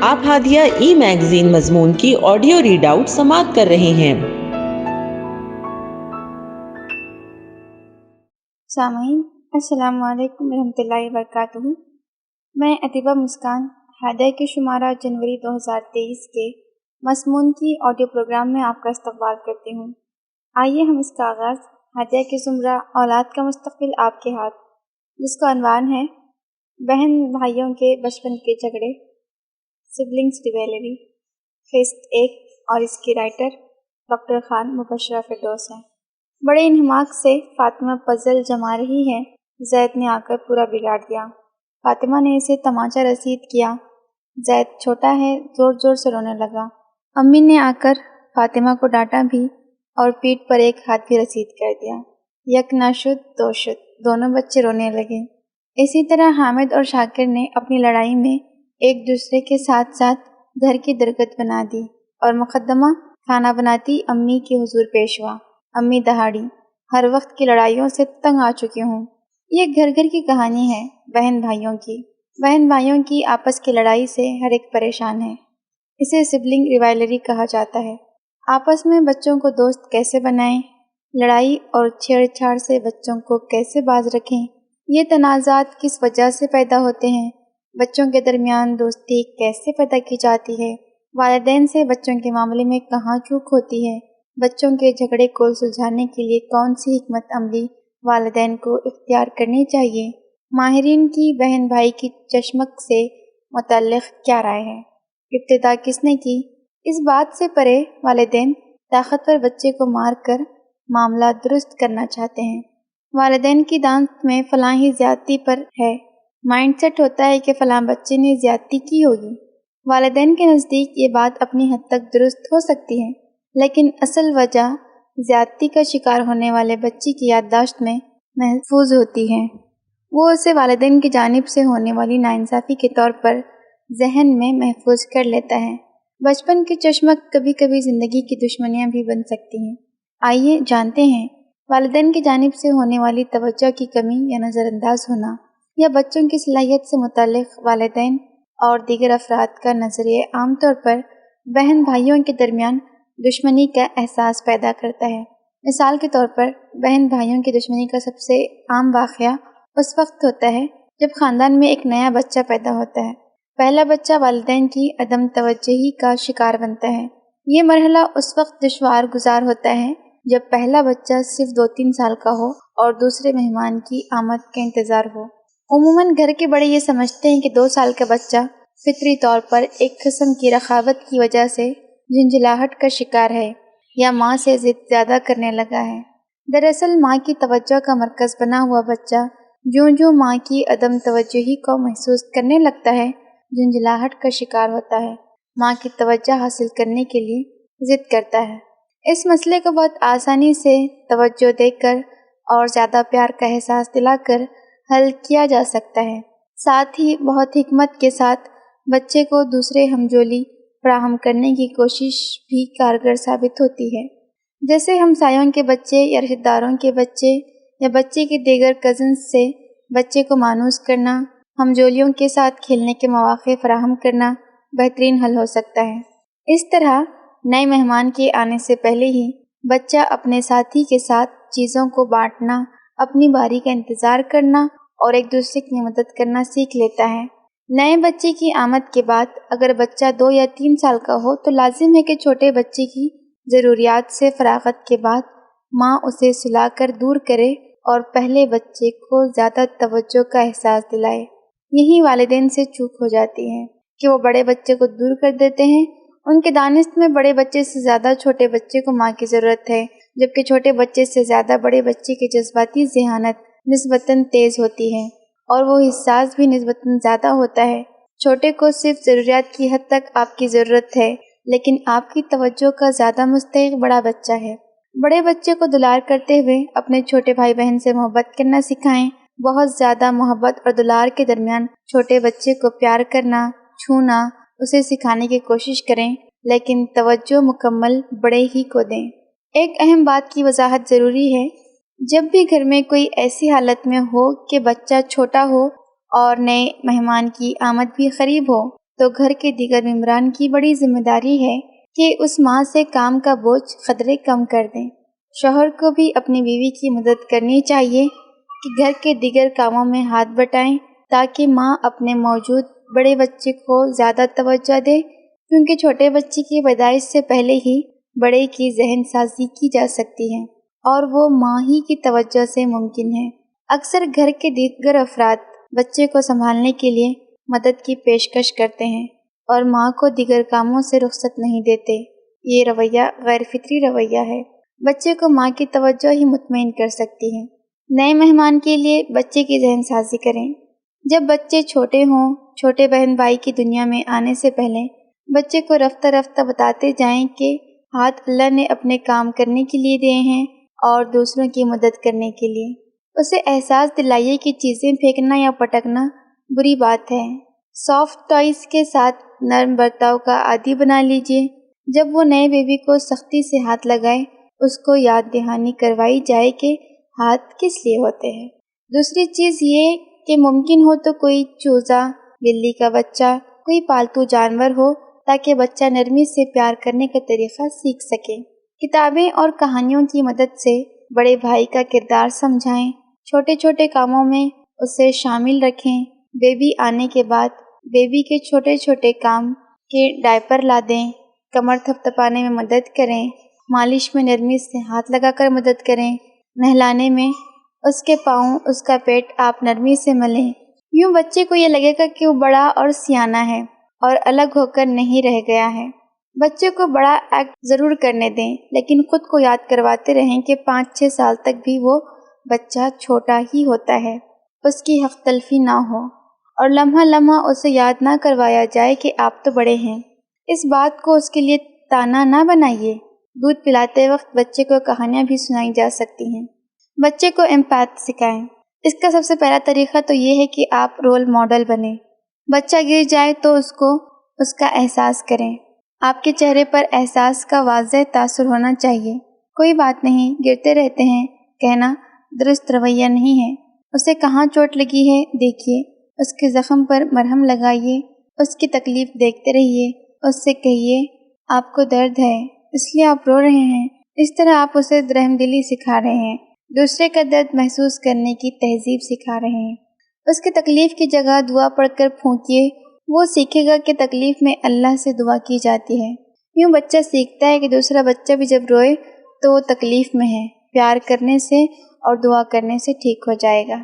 آپ ہادیہ ای میگزین مضمون کی آڈیو ریڈ آؤٹ سماعت کر رہے ہیں۔ سامعین السلام علیکم ورحمۃ اللہ وبرکاتہ۔ میں عطیبہ مسکان ہادیہ کے شمارہ جنوری 2023 کے مضمون کی آڈیو پروگرام میں آپ کا استقبال کرتی ہوں۔ آئیے ہم اس کا آغاز ہادیہ کے زمرہ اولاد کا مستقبل آپ کے ہاتھ، جس کا عنوان ہے بہن بھائیوں کے بچپن کے جھگڑے، سبلنگز ریویلری، قسط 1، اور اس کی رائٹر ڈاکٹر خان مبشرہ فردوس ہیں۔ بڑے انہماک سے فاطمہ پزل جما رہی ہے، زید نے آ کر پورا بگاڑ دیا۔ فاطمہ نے اسے تمانچہ رسید کیا۔ زید چھوٹا ہے، زور زور سے رونے لگا۔ امی نے آ کر فاطمہ کو ڈانٹا بھی اور پیٹھ پر ایک ہاتھ بھی رسید کر دیا۔ یک نہ شد دو شد، دونوں بچے رونے لگے۔ اسی طرح حامد اور شاکر نے اپنی لڑائی میں ایک دوسرے کے ساتھ ساتھ گھر کی درگت بنا دی اور مقدمہ کھانا بناتی امی کے حضور پیش ہوا۔ امی دہاڑی، ہر وقت کی لڑائیوں سے تنگ آ چکی ہوں۔ یہ گھر گھر کی کہانی ہے بہن بھائیوں کی۔ بہن بھائیوں کی آپس کی لڑائی سے ہر ایک پریشان ہے۔ اسے سبلنگ ریوائلری کہا جاتا ہے۔ آپس میں بچوں کو دوست کیسے بنائیں، لڑائی اور چھیڑ چھاڑ سے بچوں کو کیسے باز رکھیں، یہ تنازعات کس وجہ سے پیدا ہوتے ہیں، بچوں کے درمیان دوستی کیسے پیدا کی جاتی ہے، والدین سے بچوں کے معاملے میں کہاں چوک ہوتی ہے، بچوں کے جھگڑے کو سلجھانے کے لیے کون سی حکمت عملی والدین کو اختیار کرنی چاہیے، ماہرین کی بہن بھائی کی چشمک سے متعلق کیا رائے ہے، ابتدا کس نے کی۔ اس بات سے پرے والدین طاقتور بچے کو مار کر معاملہ درست کرنا چاہتے ہیں۔ والدین کی دانت میں فلاں ہی زیادتی پر ہے، مائنڈ سیٹ ہوتا ہے کہ فلاں بچے نے زیادتی کی ہوگی۔ والدین کے نزدیک یہ بات اپنی حد تک درست ہو سکتی ہے، لیکن اصل وجہ زیادتی کا شکار ہونے والے بچے کی یادداشت میں محفوظ ہوتی ہے۔ وہ اسے والدین کی جانب سے ہونے والی ناانصافی کے طور پر ذہن میں محفوظ کر لیتا ہے۔ بچپن کی چشمک کبھی کبھی زندگی کی دشمنیاں بھی بن سکتی ہیں۔ آئیے جانتے ہیں، والدین کی جانب سے ہونے والی توجہ کی کمی یا نظر انداز ہونا، یا بچوں کی صلاحیت سے متعلق والدین اور دیگر افراد کا نظریہ عام طور پر بہن بھائیوں کے درمیان دشمنی کا احساس پیدا کرتا ہے۔ مثال کے طور پر بہن بھائیوں کی دشمنی کا سب سے عام واقعہ اس وقت ہوتا ہے جب خاندان میں ایک نیا بچہ پیدا ہوتا ہے۔ پہلا بچہ والدین کی عدم توجہی کا شکار بنتا ہے۔ یہ مرحلہ اس وقت دشوار گزار ہوتا ہے جب پہلا بچہ صرف 2-3 سال کا ہو اور دوسرے مہمان کی آمد کا انتظار ہو۔ عموماً گھر کے بڑے یہ سمجھتے ہیں کہ 2 سال کا بچہ فطری طور پر ایک قسم کی رخاوت کی وجہ سے جھنجھلاہٹ کا شکار ہے یا ماں سے ضد زیادہ کرنے لگا ہے۔ دراصل ماں کی توجہ کا مرکز بنا ہوا بچہ جوں جوں ماں کی عدم توجہی کو محسوس کرنے لگتا ہے، جھنجھلاہٹ کا شکار ہوتا ہے، ماں کی توجہ حاصل کرنے کے لیے ضد کرتا ہے۔ اس مسئلے کو بہت آسانی سے توجہ دے کر اور زیادہ پیار کا احساس دلا کر حل کیا جا سکتا ہے۔ ساتھ ہی بہت حکمت کے ساتھ بچے کو دوسرے ہمجولی فراہم کرنے کی کوشش بھی کارگر ثابت ہوتی ہے، جیسے ہمسایوں کے بچے یا رشتہ داروں کے بچے یا بچے کے دیگر کزنز سے بچے کو مانوس کرنا، ہمجولیوں کے ساتھ کھیلنے کے مواقع فراہم کرنا بہترین حل ہو سکتا ہے۔ اس طرح نئے مہمان کے آنے سے پہلے ہی بچہ اپنے ساتھی کے ساتھ چیزوں کو بانٹنا، اپنی باری کا انتظار کرنا اور ایک دوسرے کی مدد کرنا سیکھ لیتا ہے۔ نئے بچے کی آمد کے بعد اگر بچہ 2 یا 3 سال کا ہو تو لازم ہے کہ چھوٹے بچے کی ضروریات سے فراغت کے بعد ماں اسے سلا کر دور کرے اور پہلے بچے کو زیادہ توجہ کا احساس دلائے۔ یہی والدین سے چوک ہو جاتی ہے کہ وہ بڑے بچے کو دور کر دیتے ہیں۔ ان کے دانست میں بڑے بچے سے زیادہ چھوٹے بچے کو ماں کی ضرورت ہے، جبکہ چھوٹے بچے سے زیادہ بڑے بچے کی جذباتی ذہانت نسبتاً تیز ہوتی ہے اور وہ حساس بھی نسبتاً زیادہ ہوتا ہے۔ چھوٹے کو صرف ضروریات کی حد تک آپ کی ضرورت ہے، لیکن آپ کی توجہ کا زیادہ مستحق بڑا بچہ ہے۔ بڑے بچے کو دلار کرتے ہوئے اپنے چھوٹے بھائی بہن سے محبت کرنا سکھائیں۔ بہت زیادہ محبت اور دلار کے درمیان چھوٹے بچے کو پیار کرنا، چھونا، اسے سکھانے کی کوشش کریں، لیکن توجہ مکمل بڑے ہی کو دیں۔ ایک اہم بات کی وضاحت ضروری ہے، جب بھی گھر میں کوئی ایسی حالت میں ہو کہ بچہ چھوٹا ہو اور نئے مہمان کی آمد بھی قریب ہو تو گھر کے دیگر ممبران کی بڑی ذمہ داری ہے کہ اس ماں سے کام کا بوجھ قدرے کم کر دیں۔ شوہر کو بھی اپنی بیوی کی مدد کرنی چاہیے کہ گھر کے دیگر کاموں میں ہاتھ بٹائیں تاکہ ماں اپنے موجود بڑے بچے کو زیادہ توجہ دے، کیونکہ چھوٹے بچے کی پیدائش سے پہلے ہی بڑے کی ذہن سازی کی جا سکتی ہے اور وہ ماں ہی کی توجہ سے ممکن ہے۔ اکثر گھر کے دیگر افراد بچے کو سنبھالنے کے لیے مدد کی پیشکش کرتے ہیں اور ماں کو دیگر کاموں سے رخصت نہیں دیتے۔ یہ رویہ غیر فطری رویہ ہے۔ بچے کو ماں کی توجہ ہی مطمئن کر سکتی ہے۔ نئے مہمان کے لیے بچے کی ذہن سازی کریں۔ جب بچے چھوٹے ہوں، چھوٹے بہن بھائی کی دنیا میں آنے سے پہلے بچے کو رفتہ رفتہ بتاتے جائیں کہ ہاتھ اللہ نے اپنے کام کرنے کے لیے دیے ہیں اور دوسروں کی مدد کرنے کے لیے۔ اسے احساس دلائیے کہ چیزیں پھینکنا یا پٹکنا بری بات ہے۔ سافٹ ٹوائز کے ساتھ نرم برتاؤ کا عادی بنا لیجئے۔ جب وہ نئے بیبی کو سختی سے ہاتھ لگائے، اس کو یاد دہانی کروائی جائے کہ ہاتھ کس لیے ہوتے ہیں۔ دوسری چیز یہ کہ ممکن ہو تو کوئی چوزا، بلی کا بچہ، کوئی پالتو جانور ہو تاکہ بچہ نرمی سے پیار کرنے کا طریقہ سیکھ سکے۔ کتابیں اور کہانیوں کی مدد سے بڑے بھائی کا کردار سمجھائیں۔ چھوٹے چھوٹے کاموں میں اسے شامل رکھیں۔ بیبی آنے کے بعد بیبی کے چھوٹے چھوٹے کام کے ڈائپر لا دیں، کمر تھپتھپانے میں مدد کریں، مالش میں نرمی سے ہاتھ لگا کر مدد کریں، نہلانے میں اس کے پاؤں، اس کا پیٹ آپ نرمی سے ملیں۔ یوں بچے کو یہ لگے گا کہ وہ بڑا اور سیانہ ہے اور الگ ہو کر نہیں رہ گیا ہے۔ بچے کو بڑا ایکٹ ضرور کرنے دیں، لیکن خود کو یاد کرواتے رہیں کہ 5-6 سال تک بھی وہ بچہ چھوٹا ہی ہوتا ہے، اس کی حق تلفی نہ ہو، اور لمحہ لمحہ اسے یاد نہ کروایا جائے کہ آپ تو بڑے ہیں۔ اس بات کو اس کے لیے تانا نہ بنائیے۔ دودھ پلاتے وقت بچے کو کہانیاں بھی سنائی جا سکتی ہیں۔ بچے کو ایمپیتھ سکھائیں۔ اس کا سب سے پہلا طریقہ تو یہ ہے کہ آپ رول ماڈل بنیں۔ بچہ گر جائے تو اس کا احساس کریں۔ آپ کے چہرے پر احساس کا واضح تاثر ہونا چاہیے۔ کوئی بات نہیں، گرتے رہتے ہیں کہنا درست رویہ نہیں ہے۔ اسے کہاں چوٹ لگی ہے دیکھیے، اس کے زخم پر مرہم لگائیے، اس کی تکلیف دیکھتے رہیے، اس سے کہیے آپ کو درد ہے اس لیے آپ رو رہے ہیں۔ اس طرح آپ اسے رحم دلی سکھا رہے ہیں، دوسرے کا درد محسوس کرنے کی تہذیب سکھا رہے ہیں۔ اس کی تکلیف کی جگہ دعا پڑھ کر پھونکیے، وہ سیکھے گا کہ تکلیف میں اللہ سے دعا کی جاتی ہے۔ یوں بچہ سیکھتا ہے کہ دوسرا بچہ بھی جب روئے تو وہ تکلیف میں ہے، پیار کرنے سے اور دعا کرنے سے ٹھیک ہو جائے گا۔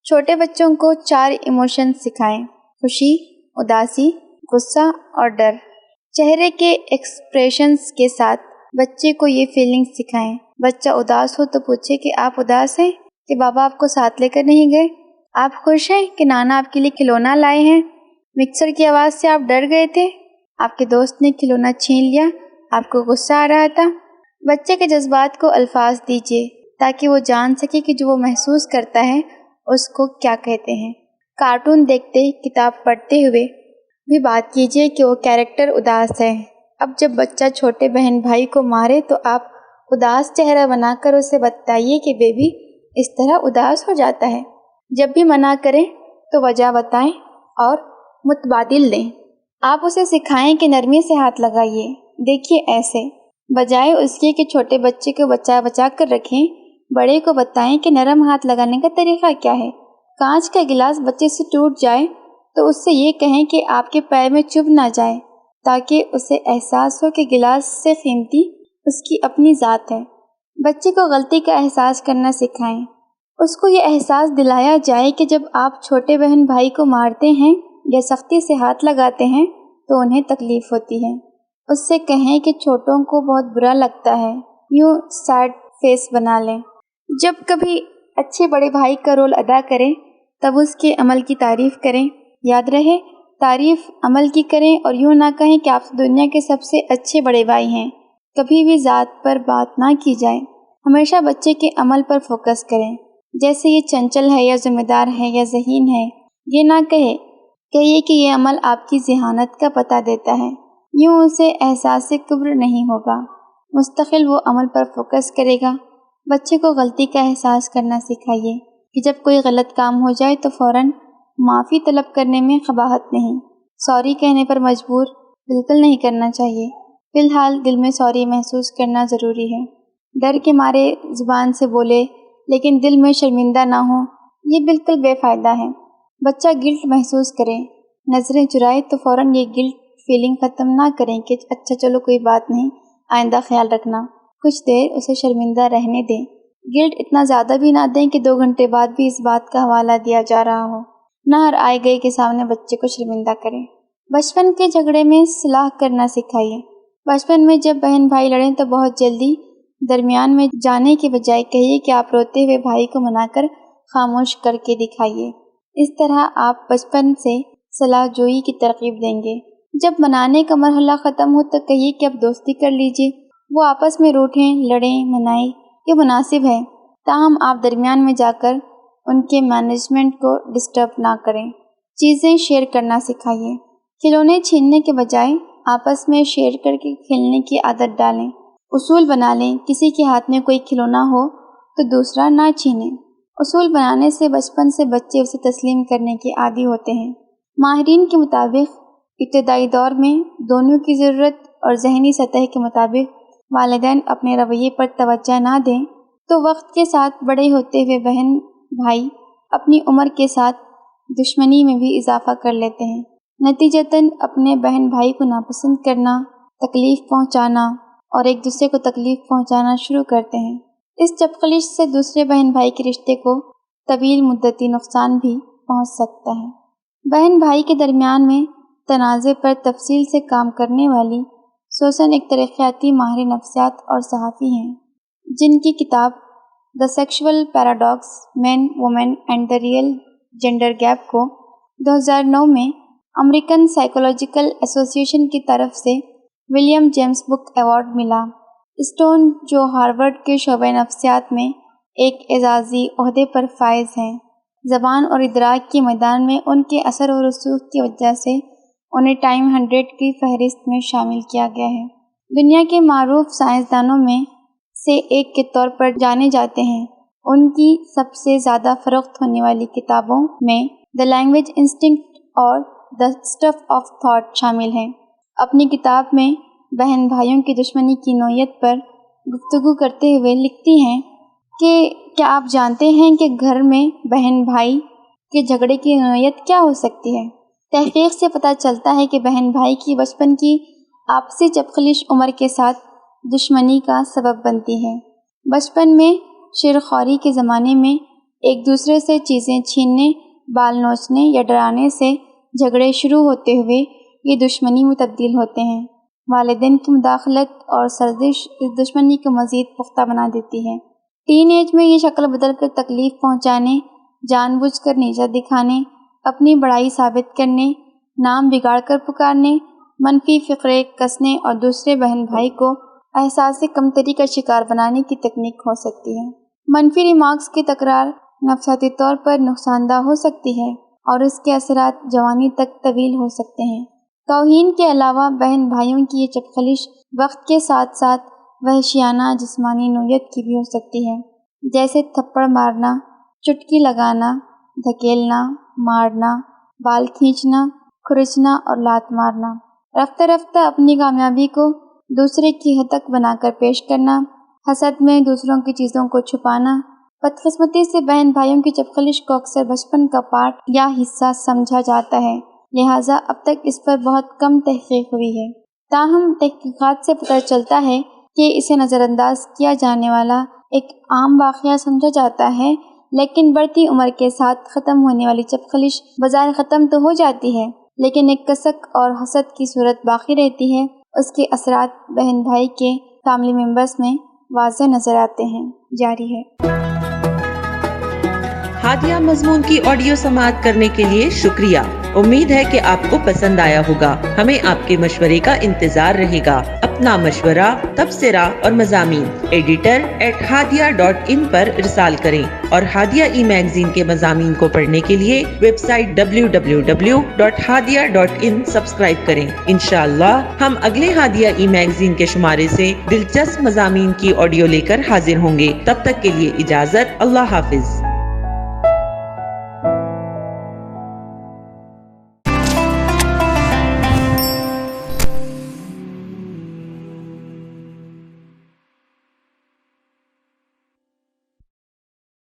چھوٹے بچوں کو 4 ایموشن سکھائیں: خوشی، اداسی، غصہ اور ڈر۔ چہرے کے ایکسپریشنز کے ساتھ بچے کو یہ فیلنگ سکھائیں۔ بچہ اداس ہو تو پوچھے کہ آپ اداس ہیں کہ بابا آپ کو ساتھ لے کر نہیں گئے؟ آپ خوش ہیں کہ نانا آپ کے لیے کھلونا لائے ہیں؟ مکسر کی آواز سے آپ ڈر گئے تھے؟ آپ کے دوست نے کھلونا چھین لیا، آپ کو غصہ آ رہا تھا؟ بچے کے جذبات کو الفاظ دیجیے تاکہ وہ جان سکے کہ جو وہ محسوس کرتا ہے اس کو کیا کہتے ہیں۔ کارٹون دیکھتے، کتاب پڑھتے ہوئے بھی بات کیجیے کہ وہ کیریکٹر اداس ہے۔ اب جب بچہ چھوٹے بہن بھائی کو مارے تو آپ اداس چہرہ بنا کر اسے بتائیے کہ بیبی اس طرح اداس ہو جاتا ہے۔ جب بھی منع کریں تو وجہ بتائیں اور متبادل دیں۔ آپ اسے سکھائیں کہ نرمی سے ہاتھ لگائیے، دیکھیے ایسے، بجائے اس کے کہ چھوٹے بچے کو بچا بچا کر رکھیں، بڑے کو بتائیں کہ نرم ہاتھ لگانے کا طریقہ کیا ہے۔ کانچ کا گلاس بچے سے ٹوٹ جائے تو اس سے یہ کہیں کہ آپ کے پیر میں چبھ نہ جائے، تاکہ اسے احساس ہو کہ گلاس سے قیمتی اس کی اپنی ذات ہے۔ بچے کو غلطی کا احساس کرنا سکھائیں۔ اس کو یہ احساس دلایا جائے کہ جب آپ چھوٹے بہن بھائی کو مارتے ہیں یا سختی سے ہاتھ لگاتے ہیں تو انہیں تکلیف ہوتی ہے۔ اس سے کہیں کہ چھوٹوں کو بہت برا لگتا ہے، یوں سیڈ فیس بنا لیں۔ جب کبھی اچھے بڑے بھائی کا رول ادا کریں تب اس کے عمل کی تعریف کریں۔ یاد رہے، تعریف عمل کی کریں اور یوں نہ کہیں کہ آپ دنیا کے سب سے اچھے بڑے بھائی ہیں۔ کبھی بھی ذات پر بات نہ کی جائے، ہمیشہ بچے کے عمل پر فوکس کریں، جیسے یہ چنچل ہے یا ذمہ دار ہے یا ذہین ہے۔ یہ نہ کہیے کہ یہ عمل آپ کی ذہانت کا پتہ دیتا ہے، یوں اسے احساس کبر نہیں ہوگا۔ مستقل وہ عمل پر فوکس کرے گا۔ بچے کو غلطی کا احساس کرنا سکھائیے کہ جب کوئی غلط کام ہو جائے تو فوراً معافی طلب کرنے میں قباحت نہیں۔ سوری کہنے پر مجبور بالکل نہیں کرنا چاہیے۔ فی الحال دل میں سوری محسوس کرنا ضروری ہے۔ ڈر کے مارے زبان سے بولے لیکن دل میں شرمندہ نہ ہو، یہ بالکل بے فائدہ ہے۔ بچہ گلٹ محسوس کرے، نظریں چرائے تو فوراً یہ گلٹ فیلنگ ختم نہ کریں کہ اچھا چلو کوئی بات نہیں، آئندہ خیال رکھنا۔ کچھ دیر اسے شرمندہ رہنے دیں۔ گلٹ اتنا زیادہ بھی نہ دیں کہ 2 گھنٹے بعد بھی اس بات کا حوالہ دیا جا رہا ہو۔ نہ ہر آئے گئے کے سامنے بچے کو شرمندہ کریں۔ بچپن کے جھگڑے میں صلاح کرنا سکھائیے۔ بچپن میں جب بہن بھائی لڑیں تو بہت جلدی درمیان میں جانے کے بجائے کہیے کہ آپ روتے ہوئے بھائی کو منا کر خاموش کر کے دکھائیے۔ اس طرح آپ بچپن سے صلاح جوئی کی ترغیب دیں گے۔ جب منانے کا مرحلہ ختم ہو تو کہیے کہ اب دوستی کر لیجیے۔ وہ آپس میں روٹھیں، لڑیں، منائیں، یہ مناسب ہے، تاہم آپ درمیان میں جا کر ان کے مینجمنٹ کو ڈسٹرب نہ کریں۔ چیزیں شیئر کرنا سکھائیے۔ کھلونے چھیننے کے بجائے آپس میں شیئر کر کے کھیلنے کی عادت ڈالیں۔ اصول بنا لیں، کسی کے ہاتھ میں کوئی کھلونا ہو تو دوسرا نہ چھینیں۔ اصول بنانے سے بچپن سے بچے اسے تسلیم کرنے کے عادی ہوتے ہیں۔ ماہرین کے مطابق ابتدائی دور میں دونوں کی ضرورت اور ذہنی سطح کے مطابق والدین اپنے رویے پر توجہ نہ دیں تو وقت کے ساتھ بڑے ہوتے ہوئے بہن بھائی اپنی عمر کے ساتھ دشمنی میں بھی اضافہ کر لیتے ہیں۔ نتیجتاً اپنے بہن بھائی کو ناپسند کرنا، تکلیف پہنچانا اور ایک دوسرے کو تکلیف پہنچانا شروع کرتے ہیں۔ اس چپقلش سے دوسرے بہن بھائی کے رشتے کو طویل مدتی نقصان بھی پہنچ سکتا ہے۔ بہن بھائی کے درمیان میں تنازع پر تفصیل سے کام کرنے والی سوسن ایک ترقیاتی ماہر نفسیات اور صحافی ہیں، جن کی کتاب the sexual paradox, man, woman and the real gender gap کو 2009 میں امریکن سائیکولوجیکل ایسوسی ایشن کی طرف سے ولیم جیمس بک ایوارڈ ملا۔ اسٹون، جو ہارورڈ کے شعبہ نفسیات میں ایک اعزازی عہدے پر فائز ہیں، زبان اور ادراک کے میدان میں ان کے اثر و رسوخ کی وجہ سے انہیں ٹائم 100 کی فہرست میں شامل کیا گیا ہے۔ دنیا کے معروف سائنسدانوں میں سے ایک کے طور پر جانے جاتے ہیں۔ ان کی سب سے زیادہ فروخت ہونے والی کتابوں میں دی لینگویج انسٹنکٹ اور دی اسٹف آف تھاٹ شامل ہیں۔ اپنی کتاب میں بہن بھائیوں کی دشمنی کی نوعیت پر گفتگو کرتے ہوئے لکھتی ہیں کہ کیا آپ جانتے ہیں کہ گھر میں بہن بھائی کے جھگڑے کی نوعیت کیا ہو سکتی ہے؟ تحقیق سے پتہ چلتا ہے کہ بہن بھائی کی بچپن کی آپسی چپقلش عمر کے ساتھ دشمنی کا سبب بنتی ہے۔ بچپن میں شیرخواری کے زمانے میں ایک دوسرے سے چیزیں چھیننے، بال نوچنے یا ڈرانے سے جھگڑے شروع ہوتے ہوئے یہ دشمنی میں تبدیل ہوتے ہیں۔ والدین کی مداخلت اور سرزش اس دشمنی کو مزید پختہ بنا دیتی ہے۔ ٹین ایج میں یہ شکل بدل کر تکلیف پہنچانے، جان بوجھ کر نیچا دکھانے، اپنی بڑائی ثابت کرنے، نام بگاڑ کر پکارنے، منفی فقرے کسنے اور دوسرے بہن بھائی کو احساس کمتری کا شکار بنانے کی تکنیک ہو سکتی ہے۔ منفی ریمارکس کی تکرار نفسیاتی طور پر نقصان دہ ہو سکتی ہے اور اس کے اثرات جوانی تک طویل ہو سکتے ہیں۔ توہین کے علاوہ بہن بھائیوں کی یہ چپقلش وقت کے ساتھ ساتھ وحشیانہ جسمانی نوعیت کی بھی ہو سکتی ہے، جیسے تھپڑ مارنا، چٹکی لگانا، دھکیلنا، مارنا، بال کھینچنا، کھرچنا اور لات مارنا۔ رفتہ رفتہ اپنی کامیابی کو دوسرے کی حد تک بنا کر پیش کرنا، حسد میں دوسروں کی چیزوں کو چھپانا۔ بدقسمتی سے بہن بھائیوں کی چپقلش کو اکثر بچپن کا پارٹ یا حصہ سمجھا جاتا ہے، لہٰذا اب تک اس پر بہت کم تحقیق ہوئی ہے۔ تاہم تحقیقات سے پتہ چلتا ہے کہ اسے نظر انداز کیا جانے والا ایک عام واقعہ سمجھا جاتا ہے، لیکن بڑھتی عمر کے ساتھ ختم ہونے والی چپقلش بظاہر ختم تو ہو جاتی ہے، لیکن ایک کسک اور حسد کی صورت باقی رہتی ہے۔ اس کے اثرات بہن بھائی کے فیملی ممبرز میں واضح نظر آتے ہیں۔ جاری ہے۔ ہادیہ مضمون کی آڈیو سماعت کرنے کے لیے شکریہ۔ امید ہے کہ آپ کو پسند آیا ہوگا۔ ہمیں آپ کے مشورے کا انتظار رہے گا۔ اپنا مشورہ، تبصرہ اور مضامین editor@hadia.in پر ارسال کریں اور ہادیہ ای میگزین کے مضامین کو پڑھنے کے لیے ویب سائٹ www.hadia.in سبسکرائب کریں۔ انشاءاللہ ہم اگلے ہادیہ ای میگزین کے شمارے سے دلچسپ مضامین کی آڈیو لے کر حاضر ہوں گے۔ تب تک کے لیے اجازت۔ اللہ حافظ۔